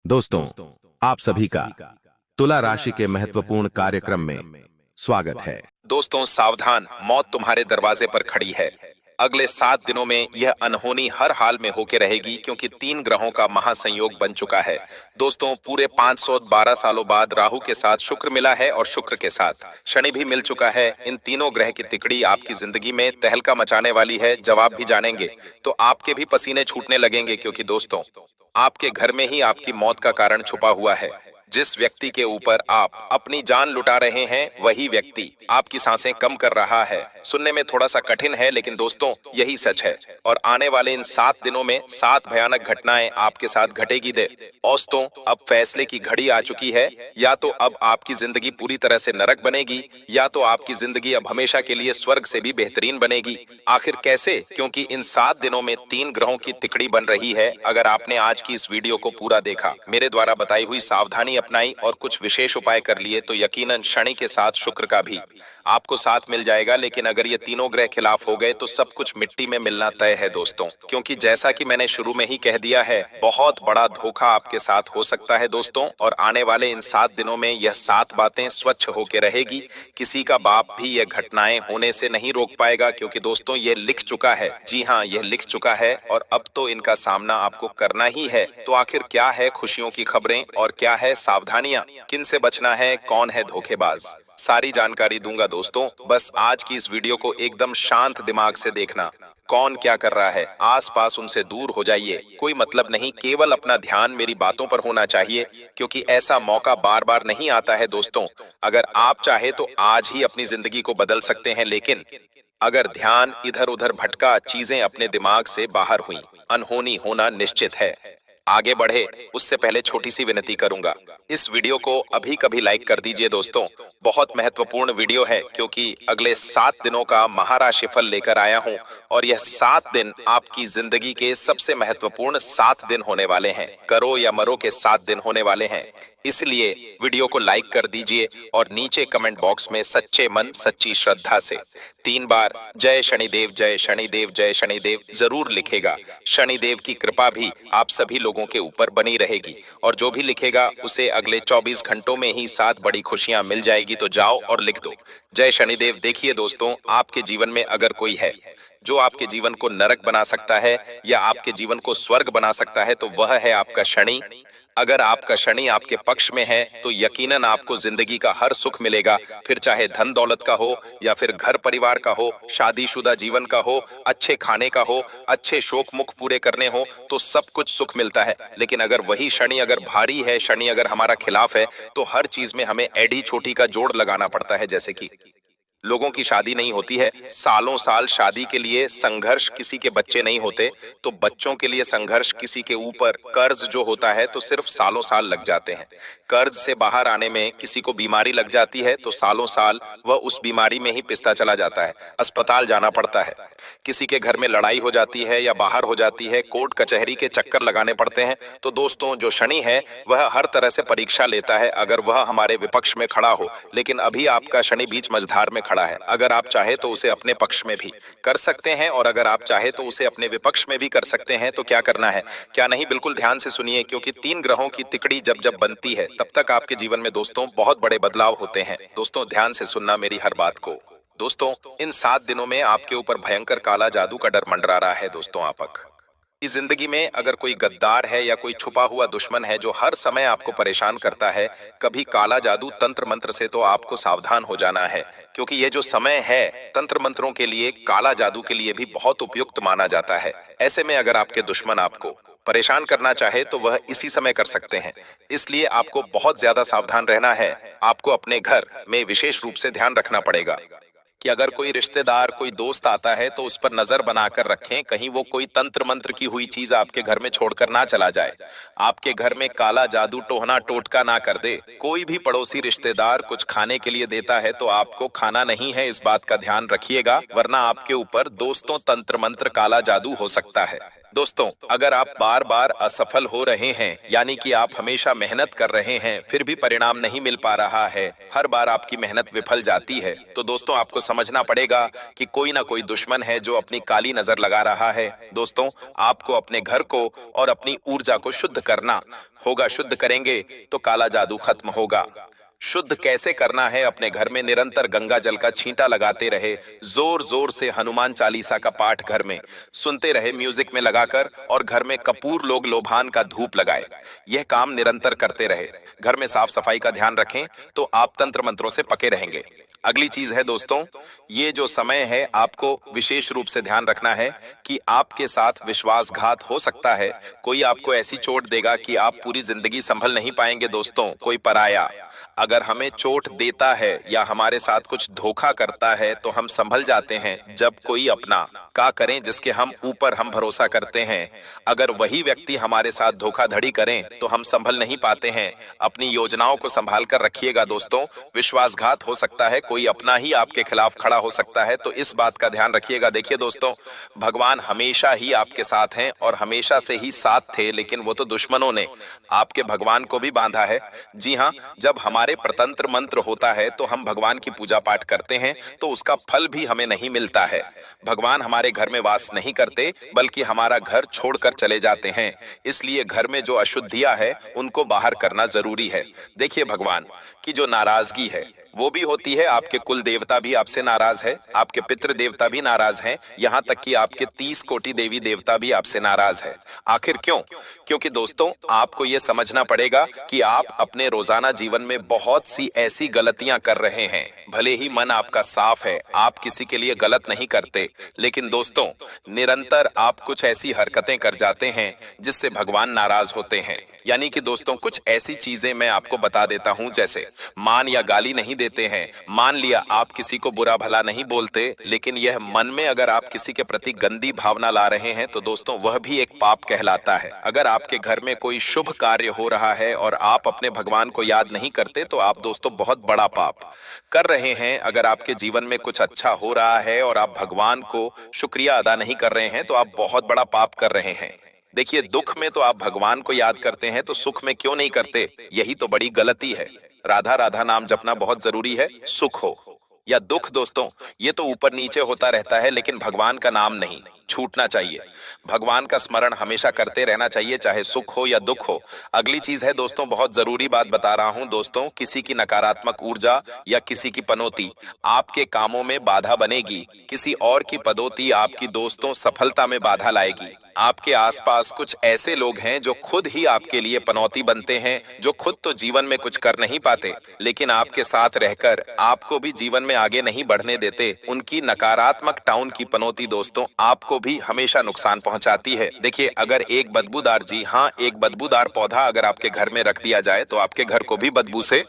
दोस्तों, आप सभी का तुला राशि के महत्वपूर्ण कार्यक्रम में स्वागत है। दोस्तों सावधान, मौत तुम्हारे दरवाजे पर खड़ी है। अगले 7 दिनों में यह अनहोनी हर हाल में होके रहेगी, क्योंकि 3 ग्रहों का महासंयोग बन चुका है। दोस्तों, पूरे 512 सालों बाद राहु के साथ शुक्र मिला है और शुक्र के साथ शनि भी मिल चुका है। इन तीनों ग्रह की तिकड़ी आपकी जिंदगी में तहलका मचाने वाली है। जवाब भी जानेंगे तो आपके भी पसीने छूटने लगेंगे, क्योंकि दोस्तों आपके घर में ही आपकी मौत का कारण छुपा हुआ है। जिस व्यक्ति के ऊपर आप अपनी जान लुटा रहे हैं, वही व्यक्ति आपकी सांसें कम कर रहा है। सुनने में थोड़ा सा कठिन है, लेकिन दोस्तों यही सच है। और आने वाले इन 7 दिनों में 7 भयानक घटनाएं आपके साथ घटेगी। दोस्तों, अब फैसले की घड़ी आ चुकी है। या तो अब आपकी जिंदगी पूरी तरह से नरक बनेगी, या तो आपकी जिंदगी अब हमेशा के लिए स्वर्ग से भी बेहतरीन बनेगी। आखिर कैसे? क्योंकि इन 7 दिनों में 3 ग्रहों की तिकड़ी बन रही है। अगर आपने आज की इस वीडियो को पूरा देखा, मेरे द्वारा बताई हुई सावधानी अपनाई और कुछ विशेष उपाय कर लिए, तो यकीनन शनि के साथ शुक्र का भी आपको साथ मिल जाएगा। लेकिन अगर ये तीनों ग्रह खिलाफ हो गए तो सब कुछ मिट्टी में मिलना तय है दोस्तों। क्योंकि जैसा कि मैंने शुरू में ही कह दिया है, बहुत बड़ा धोखा आपके साथ हो सकता है दोस्तों। और आने वाले इन 7 दिनों में यह 7 बातें स्वच्छ होके रहेगी। किसी का बाप भी यह घटनाएं होने से नहीं रोक पाएगा, क्योंकि दोस्तों ये लिख चुका है। जी हाँ, यह लिख चुका है और अब तो इनका सामना आपको करना ही है। तो आखिर क्या है खुशियों की खबरें और क्या है सावधानियां? किन से बचना है? कौन है धोखेबाज? सारी जानकारी दूंगा दोस्तों। बस आज की इस वीडियो को एकदम शांत दिमाग से देखना। कौन क्या कर रहा है, आसपास उनसे दूर हो जाइए। कोई मतलब नहीं, केवल अपना ध्यान मेरी बातों पर होना चाहिए, क्योंकि ऐसा मौका बार बार नहीं आता है दोस्तों। अगर आप चाहे तो आज ही अपनी जिंदगी को बदल सकते हैं, लेकिन अगर ध्यान इधर उधर भटका, चीजें अपने दिमाग से बाहर हुई, अनहोनी होना निश्चित है। आगे बढ़े उससे पहले छोटी सी विनती करूंगा, इस वीडियो को अभी कभी लाइक कर दीजिए दोस्तों। बहुत महत्वपूर्ण वीडियो है, क्योंकि अगले 7 दिनों का महाराशिफल लेकर आया हूं। और यह 7 दिन आपकी जिंदगी के सबसे महत्वपूर्ण 7 दिन होने वाले हैं। करो या मरो के 7 दिन होने वाले हैं। इसलिए वीडियो को लाइक कर दीजिए और नीचे कमेंट बॉक्स में सच्चे मन सच्ची श्रद्धा से 3 बार जय शनिदेव जय शनिदेव जय शनिदेव जरूर लिखेगा। शनिदेव की कृपा भी आप सभी लोगों के ऊपर बनी रहेगी। और जो भी लिखेगा उसे अगले 24 घंटों में ही 7 बड़ी खुशियां मिल जाएगी। तो जाओ और लिख दो जय शनिदेव। देखिए दोस्तों, आपके जीवन में अगर कोई है जो आपके जीवन को नरक बना सकता है या आपके जीवन को स्वर्ग बना सकता है, तो वह है आपका शनि। अगर आपका शनि आपके पक्ष में है तो यकीनन आपको जिंदगी का हर सुख मिलेगा। फिर चाहे धन दौलत का हो, या फिर घर परिवार का हो, शादीशुदा जीवन का हो, अच्छे खाने का हो, अच्छे शौक मुख पूरे करने हो, तो सब कुछ सुख मिलता है। लेकिन अगर वही शनि अगर भारी है, शनि अगर हमारा खिलाफ है, तो हर चीज में हमें एडी छोटी का जोड़ लगाना पड़ता है। जैसे कि लोगों की शादी नहीं होती है, सालों साल शादी के लिए संघर्ष, किसी के बच्चे नहीं होते तो बच्चों के लिए संघर्ष, किसी के ऊपर कर्ज जो होता है तो सिर्फ सालों साल लग जाते हैं। कर्ज से बाहर आने में किसी को बीमारी लग जाती है तो सालों साल वह उस बीमारी में ही पिसता चला जाता है, अस्पताल जाना पड़ता है। किसी के घर में लड़ाई हो जाती है या बाहर हो जाती है, कोर्ट कचहरी के चक्कर लगाने पड़ते हैं। तो दोस्तों, जो शनि है वह हर तरह से परीक्षा लेता है, अगर वह हमारे विपक्ष में खड़ा हो। लेकिन अभी आपका शनि बीच मझधार में खड़ा है। अगर आप चाहे तो उसे अपने पक्ष में भी कर सकते हैं, और अगर आप चाहे तो उसे अपने विपक्ष में भी कर सकते हैं। तो क्या करना है, क्या नहीं, बिल्कुल ध्यान से सुनिए, क्योंकि 3 ग्रहों की तिकड़ी जब जब बनती है तब तक आपके जीवन में दोस्तों बहुत बड़े बदलाव होते हैं। दोस्तों ध्यान से सुनना मेरी हर बात को। दोस्तों, इन 7 दिनों में आपके ऊपर भयंकर काला जादू का डर मंडरा रहा है दोस्तों। आपक इस जिंदगी में अगर कोई गद्दार है या कोई छुपा हुआ दुश्मन है जो हर समय आपको परेशान करता है, कभी काला जादू तंत्र मंत्र से, तो आपको सावधान हो जाना है। क्योंकि ये जो समय है तंत्र मंत्रों के लिए, काला जादू के लिए भी बहुत उपयुक्त माना जाता है। ऐसे में अगर आपके दुश्मन आपको परेशान करना चाहे तो वह इसी समय कर सकते हैं। इसलिए आपको बहुत ज्यादा सावधान रहना है। आपको अपने घर में विशेष रूप से ध्यान रखना पड़ेगा कि अगर कोई रिश्तेदार, कोई दोस्त आता है तो उस पर नजर बनाकर रखें, कहीं वो कोई तंत्र मंत्र की हुई चीज आपके घर में छोड़कर ना चला जाए, आपके घर में काला जादू टोहना टोटका ना कर दे। कोई भी पड़ोसी रिश्तेदार कुछ खाने के लिए देता है तो आपको खाना नहीं है, इस बात का ध्यान रखिएगा, वरना आपके ऊपर दोस्तों तंत्र मंत्र काला जादू हो सकता है। दोस्तों, अगर आप बार बार असफल हो रहे हैं, यानी कि आप हमेशा मेहनत कर रहे हैं फिर भी परिणाम नहीं मिल पा रहा है, हर बार आपकी मेहनत विफल जाती है, तो दोस्तों आपको समझना पड़ेगा कि कोई ना कोई दुश्मन है जो अपनी काली नजर लगा रहा है। दोस्तों, आपको अपने घर को और अपनी ऊर्जा को शुद्ध करना होगा। शुद्ध करेंगे तो काला जादू खत्म होगा। शुद्ध कैसे करना है? अपने घर में निरंतर गंगा जल का छींटा लगाते रहे, जोर जोर से हनुमान चालीसा का पाठ घर में सुनते रहे म्यूजिक में लगाकर, और घर में कपूर लोग लोभान का धूप लगाए। यह काम निरंतर करते रहे। घर में साफ सफाई का ध्यान रखें तो आप तंत्र मंत्रों से पके रहेंगे। अगली चीज है दोस्तों, ये जो समय है आपको विशेष रूप से ध्यान रखना है कि आपके साथ विश्वासघात हो सकता है। कोई आपको ऐसी चोट देगा कि आप पूरी जिंदगी संभल नहीं पाएंगे। दोस्तों, कोई पराया अगर हमें चोट देता है या हमारे साथ कुछ धोखा करता है तो हम संभल जाते हैं। जब कोई अपना का करें जिसके हम ऊपर हम भरोसा करते हैं, अगर वही व्यक्ति हमारे साथ धोखाधड़ी करें तो हम संभल नहीं पाते हैं। अपनी योजनाओं को संभाल कर रखिएगा दोस्तों, विश्वासघात हो सकता है, कोई अपना ही आपके खिलाफ खड़ा हो सकता है, तो इस बात का ध्यान रखिएगा। देखिए दोस्तों, भगवान हमेशा ही आपके साथ हैं और हमेशा से ही साथ थे, लेकिन वो तो दुश्मनों ने आपके भगवान को भी बांधा है। जी हाँ, जब हमारे प्रतंत्र मंत्र होता है तो हम भगवान की पूजा पाठ करते हैं तो उसका फल भी हमें नहीं मिलता है। भगवान हमारे घर में वास नहीं करते बल्कि हमारा घर छोड़कर चले जाते हैं। इसलिए घर में जो अशुद्धियां है उनको बाहर करना जरूरी है। देखिए, भगवान की जो नाराजगी है वो भी होती है, आपके कुल देवता भी आपसे नाराज है, आपके पितृ देवता भी नाराज हैं, यहाँ तक कि आपके 30 कोटि देवी देवता भी आपसे नाराज है। आखिर क्यों? क्योंकि दोस्तों, आपको ये समझना पड़ेगा कि आप अपने रोजाना जीवन में बहुत सी ऐसी गलतियां कर रहे हैं। भले ही मन आपका साफ है, आप किसी के लिए गलत नहीं करते, लेकिन दोस्तों निरंतर आप कुछ ऐसी हरकतें कर जाते हैं जिससे भगवान नाराज होते हैं। यानी कि दोस्तों, कुछ ऐसी चीजें मैं आपको बता देता हूं, जैसे मान या गाली नहीं देते हैं। मान लिया आप किसी को बुरा भला नहीं बोलते, लेकिन यह मन में अगर आप किसी के प्रति गंदी भावना ला रहे हैं तो दोस्तों वह भी एक पाप कहलाता है। अगर आपके घर में कोई शुभ कार्य हो रहा है और आप अपने भगवान को याद नहीं करते तो आप दोस्तों बहुत बड़ा पाप कर रहे हैं। अगर आपके जीवन में कुछ अच्छा हो रहा है और आप भगवान को शुक्रिया अदा नहीं कर रहे हैं तो आप बहुत बड़ा पाप कर रहे हैं। देखिए, दुख में तो आप भगवान को याद करते हैं तो सुख में क्यों नहीं करते? यही तो बड़ी गलती है। राधा राधा नाम जपना बहुत जरूरी है, सुख हो या दुख दोस्तों ये तो ऊपर नीचे होता रहता है, लेकिन भगवान का नाम नहीं छूटना चाहिए। भगवान का स्मरण हमेशा करते रहना चाहिए, चाहे सुख हो या दुख हो। अगली चीज है दोस्तों, बहुत जरूरी बात बता रहा हूं दोस्तों, किसी की नकारात्मक ऊर्जा या किसी की पनौती आपके कामों में बाधा बनेगी। किसी और की पदोती आपकी दोस्तों सफलता में बाधा लाएगी। आपके आसपास कुछ ऐसे लोग हैं जो खुद ही आपके लिए पनौती बनते हैं, जो खुद तो जीवन में कुछ कर नहीं पाते लेकिन आपके साथ रहकर आपको भी जीवन में आगे नहीं बढ़ने देते। उनकी नकारात्मक टाउन की पनौती दोस्तों आपको भी हमेशा नुकसान पहुंचाती है। देखिए, अगर एक बदबूदार, जी हाँ, एक बदबूदार पौधा अगर आपके घर में रख दिया जाए तो आपके घर को भी बदबू से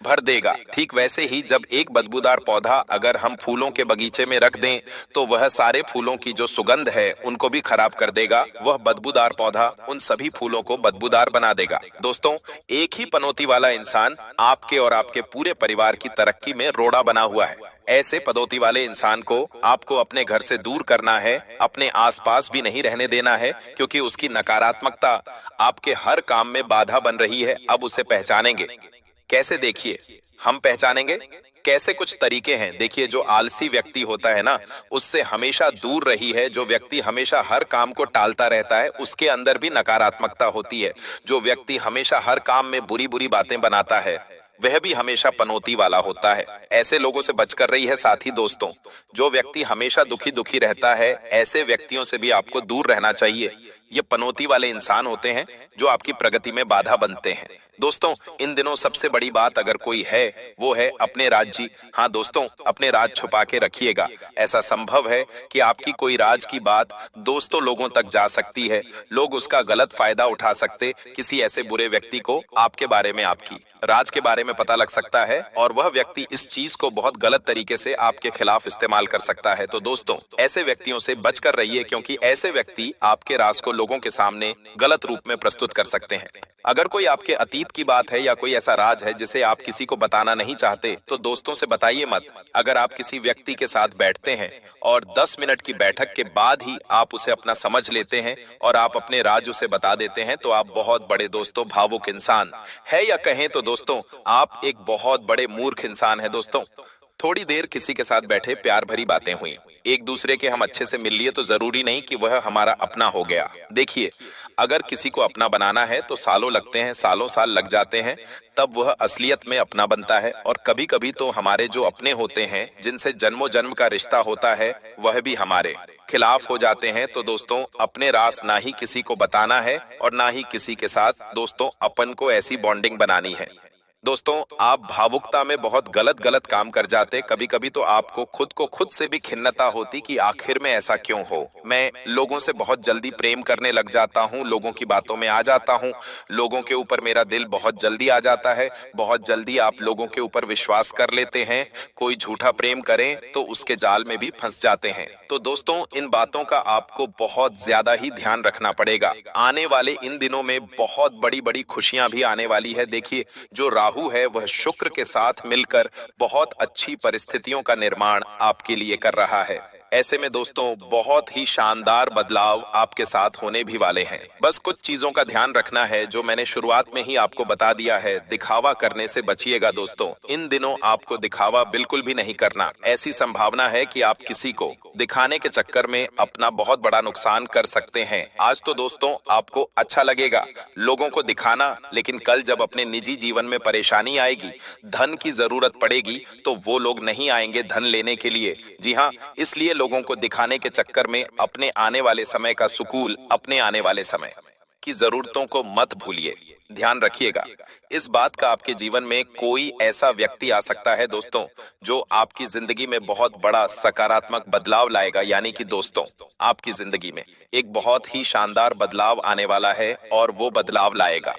भर देगा। ठीक वैसे ही जब एक बदबूदार पौधा अगर हम फूलों के बगीचे में रख दें तो वह सारे फूलों की जो सुगंध है उनको भी खराब कर देगा। वह बदबूदार पौधा उन सभी फूलों को बदबूदार बना देगा। दोस्तों, एक ही पनौती वाला इंसान आपके और आपके पूरे परिवार की तरक्की में रोड़ा बना हुआ है। ऐसे पनौती वाले इंसान को आपको अपने घर से दूर करना है, अपने आसपास भी नहीं रहने देना है, क्योंकि उसकी नकारात्मकता आपके हर काम में बाधा बन रही है। अब उसे पहचानेंगे कैसे? देखिए, हम पहचानेंगे कैसे? कुछ तरीके हैं। देखिए, जो आलसी व्यक्ति होता है ना, उससे हमेशा दूर रही है। जो व्यक्ति हमेशा हर काम को टालता रहता है उसके अंदर भी नकारात्मकता होती है। जो व्यक्ति हमेशा हर काम में बुरी बुरी बातें बनाता है वह भी हमेशा पनौती वाला होता है। ऐसे लोगों से बचकर रही है। साथ ही दोस्तों, जो व्यक्ति हमेशा दुखी दुखी रहता है, ऐसे व्यक्तियों से भी आपको दूर रहना चाहिए। ये पनौती वाले इंसान होते हैं जो आपकी प्रगति में बाधा बनते हैं। दोस्तों, इन दिनों सबसे बड़ी बात अगर कोई है वो है अपने राज जी। हाँ दोस्तों, अपने राज छुपा के रखिएगा। ऐसा संभव है कि आपकी कोई राज की बात दोस्तों लोगों तक जा सकती है। लोग उसका गलत फायदा उठा सकते। किसी ऐसे बुरे व्यक्ति को आपके बारे में, आपकी राज के बारे में पता लग सकता है और वह व्यक्ति इस चीज को बहुत गलत तरीके से आपके खिलाफ इस्तेमाल कर सकता है। तो दोस्तों, ऐसे व्यक्तियों से बचकर रहिए, क्योंकि ऐसे व्यक्ति आपके राज को लोगों के सामने गलत रूप में प्रस्तुत कर सकते हैं। अगर कोई आपके अतीत की बात है या कोई ऐसा राज है जिसे आप किसी को बताना नहीं चाहते, तो दोस्तों से बताइए मत। अगर आप किसी व्यक्ति के साथ बैठते हैं और 10 मिनट की बैठक के बाद ही आप उसे अपना समझ लेते हैं और आप अपने राज उसे बता देते हैं, तो आप बहुत बड़े दोस्तों भावुक इंसान है, या कहें तो दोस्तों आप एक बहुत बड़े मूर्ख इंसान है। दोस्तों, थोड़ी देर किसी के साथ बैठे, प्यार भरी बातें हुई, एक दूसरे के हम अच्छे से मिल लिए, तो जरूरी नहीं कि वह हमारा अपना हो गया। देखिए, अगर किसी को अपना बनाना है तो सालों लगते हैं, सालों साल लग जाते हैं, तब वह असलियत में अपना बनता है। और कभी कभी तो हमारे जो अपने होते हैं, जिनसे जन्मों जन्म का रिश्ता होता है, वह भी हमारे खिलाफ हो जाते हैं। तो दोस्तों, अपने राज ना ही किसी को बताना है और ना ही किसी के साथ दोस्तों अपन को ऐसी बॉन्डिंग बनानी है। दोस्तों, आप भावुकता में बहुत गलत काम कर जाते। कभी कभी तो आपको खुद से भी खिन्नता होती कि आखिर में ऐसा क्यों हो। मैं लोगों से बहुत जल्दी प्रेम करने लग जाता हूँ, लोगों की बातों में आ जाता हूँ, लोगों के ऊपर मेरा दिल बहुत जल्दी आ जाता है। बहुत जल्दी आप लोगों के ऊपर विश्वास कर लेते हैं। कोई झूठा प्रेम करें तो उसके जाल में भी फंस जाते हैं। तो दोस्तों, इन बातों का आपको बहुत ज्यादा ही ध्यान रखना पड़ेगा। आने वाले इन दिनों में बहुत बड़ी बड़ी खुशियां भी आने वाली है। देखिए, जो राहु है वह शुक्र के साथ मिलकर बहुत अच्छी परिस्थितियों का निर्माण आपके लिए कर रहा है। ऐसे में दोस्तों, बहुत ही शानदार बदलाव आपके साथ होने भी वाले हैं। बस कुछ चीजों का ध्यान रखना है जो मैंने शुरुआत में ही आपको बता दिया है। दिखावा करने से बचिएगा दोस्तों। इन दिनों आपको दिखावा बिल्कुल भी नहीं करना। ऐसी संभावना है कि आप किसी को दिखाने के चक्कर में अपना बहुत बड़ा नुकसान कर सकते हैं। आज तो दोस्तों आपको अच्छा लगेगा लोगों को दिखाना, लेकिन कल जब अपने निजी जीवन में परेशानी आएगी, धन की जरूरत पड़ेगी, तो वो लोग नहीं आएंगे धन लेने के लिए। जी हाँ, इसलिए लोगों को दिखाने के चक्कर में अपने आने वाले समय का सुकून, अपने आने वाले समय की जरूरतों को मत भूलिए। ध्यान रखिएगा, इस बात का आपके जीवन में कोई ऐसा व्यक्ति आ सकता है दोस्तों, जो आपकी जिंदगी में बहुत बड़ा सकारात्मक बदलाव लाएगा। यानी कि दोस्तों, आपकी जिंदगी में एक बहुत ही शानदार बदलाव आने वाला है और वो बदलाव लाएगा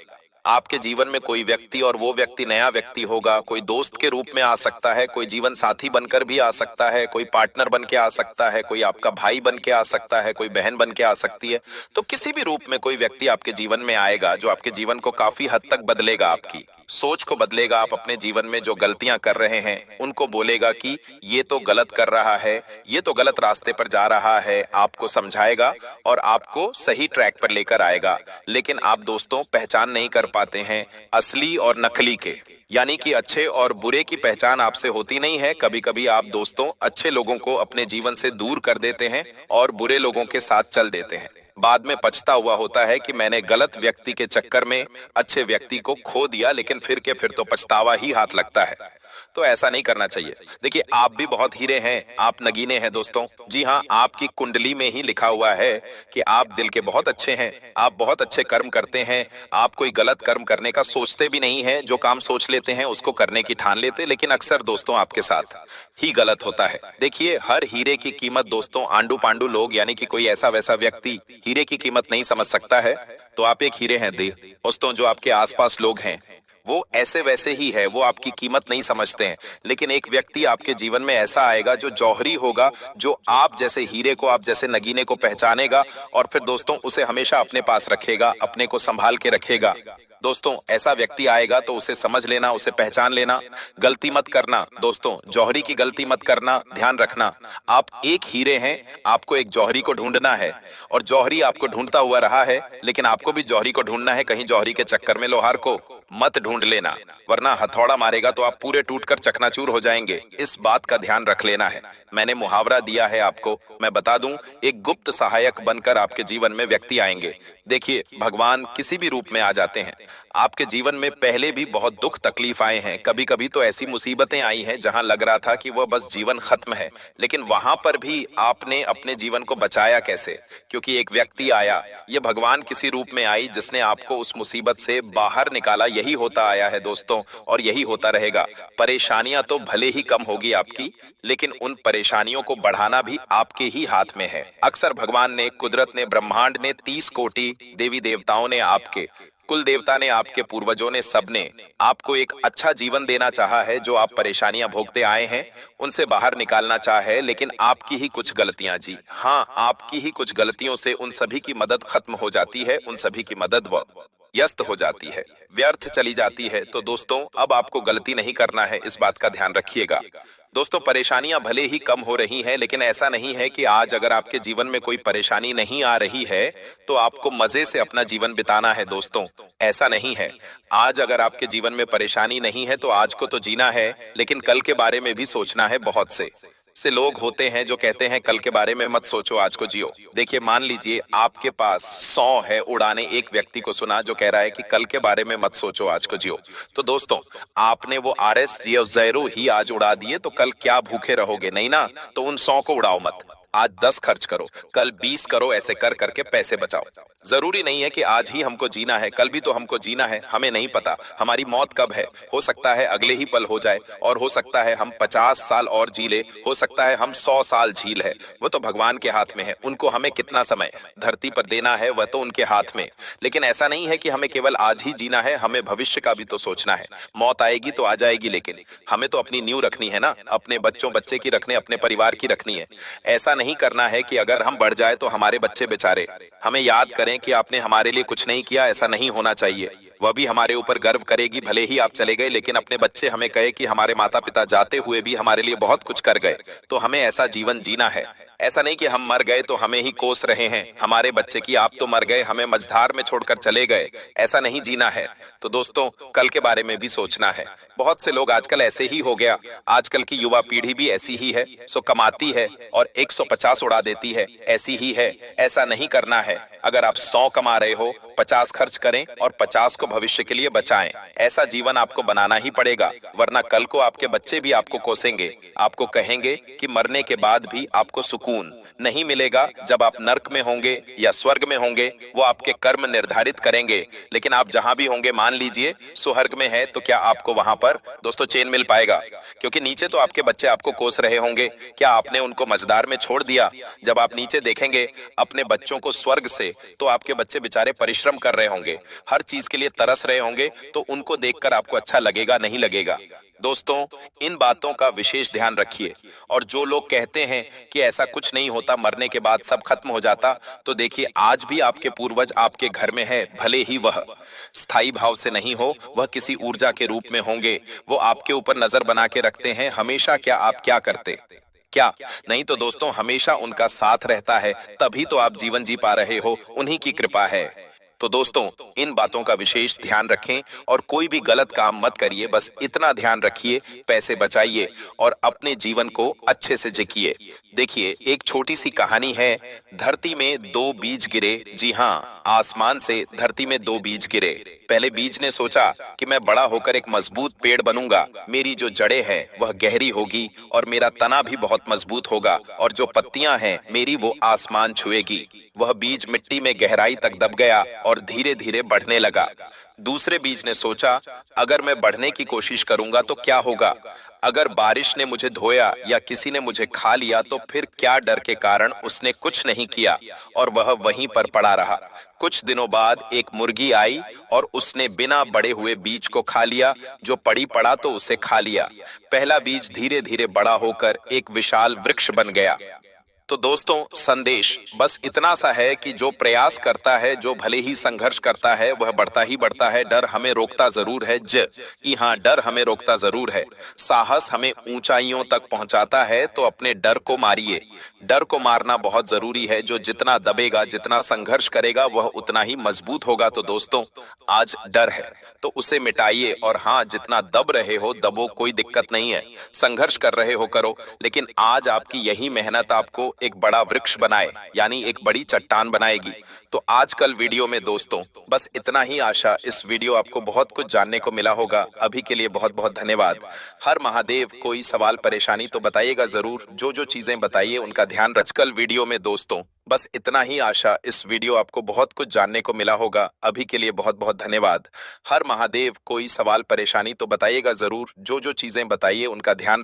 आपके जीवन में कोई व्यक्ति, और वो व्यक्ति नया व्यक्ति होगा। कोई दोस्त के रूप में आ सकता है, कोई जीवन साथी बनकर भी आ सकता है, कोई पार्टनर बन के आ सकता है, कोई आपका भाई बन के आ सकता है, कोई बहन बन के आ सकती है। तो किसी भी रूप में कोई व्यक्ति आपके जीवन में आएगा जो आपके जीवन को काफी हद तक बदलेगा, आपकी सोच को बदलेगा। आप अपने जीवन में जो गलतियां कर रहे हैं उनको बोलेगा कि ये तो गलत कर रहा है, ये तो गलत रास्ते पर जा रहा है, आपको समझाएगा और आपको सही ट्रैक पर लेकर आएगा। लेकिन आप दोस्तों पहचान नहीं कर पाते हैं असली और नकली के, यानी कि अच्छे और बुरे की पहचान आपसे होती नहीं है। कभी कभी आप दोस्तों अच्छे लोगों को अपने जीवन से दूर कर देते हैं और बुरे लोगों के साथ चल देते हैं। बाद में पछता हुआ होता है कि मैंने गलत व्यक्ति के चक्कर में अच्छे व्यक्ति को खो दिया, लेकिन फिर के फिर तो पछतावा ही हाथ लगता है। तो ऐसा नहीं करना चाहिए। देखिए, आप भी बहुत हीरे हैं, आप नगीने हैं दोस्तों। जी हाँ, आपकी कुंडली में ही लिखा हुआ है कि आप दिल के बहुत अच्छे हैं, आप बहुत अच्छे कर्म करते हैं, आप कोई गलत कर्म करने का सोचते भी नहीं है। जो काम सोच लेते हैं उसको करने की ठान लेते, लेकिन अक्सर दोस्तों आपके साथ ही गलत होता है। देखिए, हर हीरे की कीमत दोस्तों आंडू पांडू लोग, यानी कि कोई ऐसा वैसा व्यक्ति हीरे की कीमत नहीं समझ सकता है। तो आप एक हीरे हैं दोस्तों। जो आपके आसपास लोग हैं वो ऐसे वैसे ही है, वो आपकी कीमत नहीं समझते हैं। लेकिन एक व्यक्ति आपके जीवन में ऐसा आएगा जो जौहरी होगा, जो आप जैसे हीरे को, आप जैसे नगीने को पहचानेगा और फिर दोस्तों उसे हमेशा अपने पास रखेगा, अपने को संभाल के रखेगा। दोस्तों, ऐसा व्यक्ति आएगा तो उसे समझ लेना, उसे पहचान लेना, गलती मत करना दोस्तों, जौहरी की गलती मत करना। ध्यान रखना, आप एक हीरे हैं, आपको एक जौहरी को ढूंढना है और जौहरी आपको ढूंढता हुआ रहा है, लेकिन आपको भी जौहरी को ढूंढना है। कहीं जौहरी के चक्कर में लोहार को मत ढूंढ लेना, वरना हथौड़ा मारेगा तो आप पूरे टूटकर चकनाचूर हो जाएंगे। इस बात का ध्यान रख लेना है। मैंने मुहावरा दिया है आपको, मैं बता दूं, एक गुप्त सहायक बनकर आपके जीवन में व्यक्ति आएंगे। देखिए, भगवान किसी भी रूप में आ जाते हैं। आपके जीवन में पहले भी बहुत दुख तकलीफ आए हैं, कभी कभी तो ऐसी मुसीबतें आई हैं जहां लग रहा था कि वह बस जीवन खत्म है, लेकिन वहां पर भी आपने अपने जीवन को बचाया कैसे? क्योंकि एक व्यक्ति आया, ये भगवान किसी रूप में आई जिसने आपको उस मुसीबत से बाहर निकाला। यही होता आया है दोस्तों, और यही होता रहेगा। परेशानियां तो भले ही कम होगी आपकी, लेकिन उन परेशानियों को बढ़ाना भी आपके ही हाथ में है। अक्सर भगवान ने, कुदरत ने, ब्रह्मांड ने, 30 कोटि देवी देवताओं ने, आपके कुल देवता ने, आपके पूर्वजों ने, सबने आपको एक अच्छा जीवन देना चाहा है। जो आप परेशानियां भोगते आए हैं उनसे बाहर निकालना चाहे, लेकिन आपकी ही कुछ गलतियां, जी हाँ, आपकी ही कुछ गलतियों से उन सभी की मदद खत्म हो जाती है। उन सभी की मदद व व्यस्त हो जाती है, व्यर्थ चली जाती है। तो दोस्तों अब आपको गलती नहीं करना है, इस बात का ध्यान रखिएगा। दोस्तों परेशानियां भले ही कम हो रही हैं, लेकिन ऐसा नहीं है कि आज अगर आपके जीवन में कोई परेशानी नहीं आ रही है तो आपको मजे से अपना जीवन बिताना है। दोस्तों ऐसा नहीं है। आज अगर आपके जीवन में परेशानी नहीं है तो आज को तो जीना है, लेकिन कल के बारे में भी सोचना है। बहुत से लोग होते हैं जो कहते हैं कल के बारे में मत सोचो, आज को जियो। देखिए मान लीजिए आपके पास 100 है उड़ाने, एक व्यक्ति को सुना जो कह रहा है कि कल के बारे में मत सोचो, आज को जियो। तो दोस्तों आपने वो RS या ज़ेरो ही आज उड़ा दिए तो कल क्या भूखे रहोगे? नहीं ना। तो उन 100 को उड़ाओ मत। आज 10 खर्च करो, कल 20 करो, ऐसे कर करके पैसे बचाओ। जरूरी नहीं है कि आज ही हमको जीना है, कल भी तो हमको जीना है। हमें नहीं पता हमारी मौत कब है, हो सकता है अगले ही पल हो जाए, और हो सकता है हम 50 साल और जी ले, हो सकता है हम 100 साल झील है। वो तो भगवान के हाथ में है, उनको हमें कितना समय धरती पर देना है वह तो उनके हाथ में। लेकिन ऐसा नहीं है कि हमें केवल आज ही जीना है, हमें भविष्य का भी तो सोचना है। मौत आएगी तो आ जाएगी, लेकिन हमें तो अपनी नींव रखनी है ना, अपने बच्चे की रखने, अपने परिवार की रखनी है। ऐसा नहीं करना है कि अगर हम बढ़ जाए तो हमारे बच्चे बेचारे हमें याद करें कि आपने हमारे लिए कुछ नहीं किया। ऐसा नहीं होना चाहिए। वह भी हमारे ऊपर गर्व करेगी, भले ही आप चले गए, लेकिन अपने बच्चे हमें कहे कि हमारे माता पिता जाते हुए भी हमारे लिए बहुत कुछ कर गए। तो हमें ऐसा जीवन जीना है। ऐसा नहीं कि हम मर गए तो हमें ही कोस रहे हैं हमारे बच्चे की, आप तो मर गए, हमें मझधार में छोड़कर चले गए। ऐसा नहीं जीना है। तो दोस्तों कल के बारे में भी सोचना है। बहुत से लोग आजकल ऐसे ही हो गया, आजकल की युवा पीढ़ी भी ऐसी ही है, सो कमाती है और 150 उड़ा देती है, ऐसी ही है। ऐसा नहीं करना है। अगर आप 100 कमा रहे हो, 50 खर्च करें और 50 को भविष्य के लिए बचाएं। ऐसा जीवन आपको बनाना ही पड़ेगा, वरना कल को आपके बच्चे भी आपको कोसेंगे, आपको कहेंगे कि मरने के बाद भी आपको सुकून नहीं मिलेगा। जब आप नर्क में होंगे या स्वर्ग में होंगे वो आपके कर्म निर्धारित करेंगे। लेकिन आप जहां भी होंगे, मान लीजिए सुवर्ग में है, तो क्या आपको वहां पर दोस्तों चैन मिल पाएगा? क्योंकि नीचे तो आपके बच्चे आपको कोस रहे होंगे। क्या आपने उनको मझदार में छोड़ दिया? जब आप नीचे देखेंगे अपने बच्चों को स्वर्ग से, तो आपके बच्चे बेचारे परिश्रम कर रहे होंगे, हर चीज के लिए तरस रहे होंगे। तो उनको देखकर आपको अच्छा लगेगा? नहीं लगेगा। दोस्तों इन बातों का विशेष ध्यान रखिए। और जो लोग कहते हैं कि ऐसा कुछ नहीं होता, मरने के बाद सब खत्म हो जाता, तो देखिए आज भी आपके पूर्वज आपके घर में है, भले ही वह स्थायी भाव से नहीं हो, वह किसी ऊर्जा के रूप में होंगे। वो आपके ऊपर नजर बना के रखते हैं हमेशा। क्या आप क्या करते? क्या नहीं? तो दोस्तों हमेशा उनका साथ रहता है, तभी तो आप जीवन जी पा रहे हो, उन्हीं की कृपा है। तो दोस्तों इन बातों का विशेष ध्यान रखें और कोई भी गलत काम मत करिए। बस इतना ध्यान रखिए, पैसे बचाइए और अपने जीवन को अच्छे से जिए। देखिए एक छोटी सी कहानी है। धरती में 2 बीज गिरे। जी हाँ, आसमान से धरती में 2 बीज गिरे। पहले बीज ने सोचा कि मैं बड़ा होकर एक मजबूत पेड़ बनूंगा, मेरी जो जड़ें हैं वह गहरी होगी और मेरा तना भी बहुत मजबूत होगा, और जो पत्तियां हैं मेरी वो आसमान छुएगी। वह बीज मिट्टी में गहराई तक दब गया और धीरे धीरे बढ़ने लगा। दूसरे बीज ने सोचा अगर मैं बढ़ने की कोशिश करूंगा तो क्या होगा? अगर बारिश ने मुझे धोया या किसी ने मुझे खा लिया तो फिर क्या? डर के कारण उसने कुछ नहीं किया और वह वहीं पर पड़ा रहा। कुछ दिनों बाद एक मुर्गी आई और उसने बिना बड़े हुए बीज को खा लिया। जो पड़ी पड़ा तो उसे खा लिया। पहला बीज धीरे धीरे बड़ा होकर एक विशाल वृक्ष बन गया। तो दोस्तों संदेश बस इतना सा है कि जो प्रयास करता है, जो भले ही संघर्ष करता है, वह बढ़ता ही बढ़ता है। डर हमें रोकता जरूर है। हाँ, डर हमें रोकता जरूर है। साहस हमें ऊंचाइयों तक पहुंचाता है। तो अपने डर को मारिए। डर को मारना बहुत जरूरी है। जो जितना दबेगा, जितना संघर्ष करेगा, वह उतना ही मजबूत होगा। तो दोस्तों आज डर है तो उसे मिटाइए। और हाँ, जितना दब रहे हो दबो, कोई दिक्कत नहीं है। संघर्ष कर रहे हो करो, लेकिन आज आपकी यही मेहनत आपको एक बड़ा वृक्ष बनाए, यानी एक बड़ी चट्टान बनाएगी। तो आजकल वीडियो में दोस्तों बस इतना ही आशा। इस वीडियो आपको बहुत कुछ जानने को मिला होगा। अभी के लिए बहुत बहुत धन्यवाद। हर महादेव। कोई सवाल परेशानी तो बताइएगा जरूर। जो जो चीजें बताइए उनका ध्यान रख। कल वीडियो में दोस्तों बस इतना ही आशा। इस वीडियो आपको बहुत कुछ जानने को मिला होगा। अभी के लिए बहुत बहुत धन्यवाद। हर महादेव। कोई सवाल परेशानी तो बताइएगा जरूर। जो जो चीजें बताइए उनका ध्यान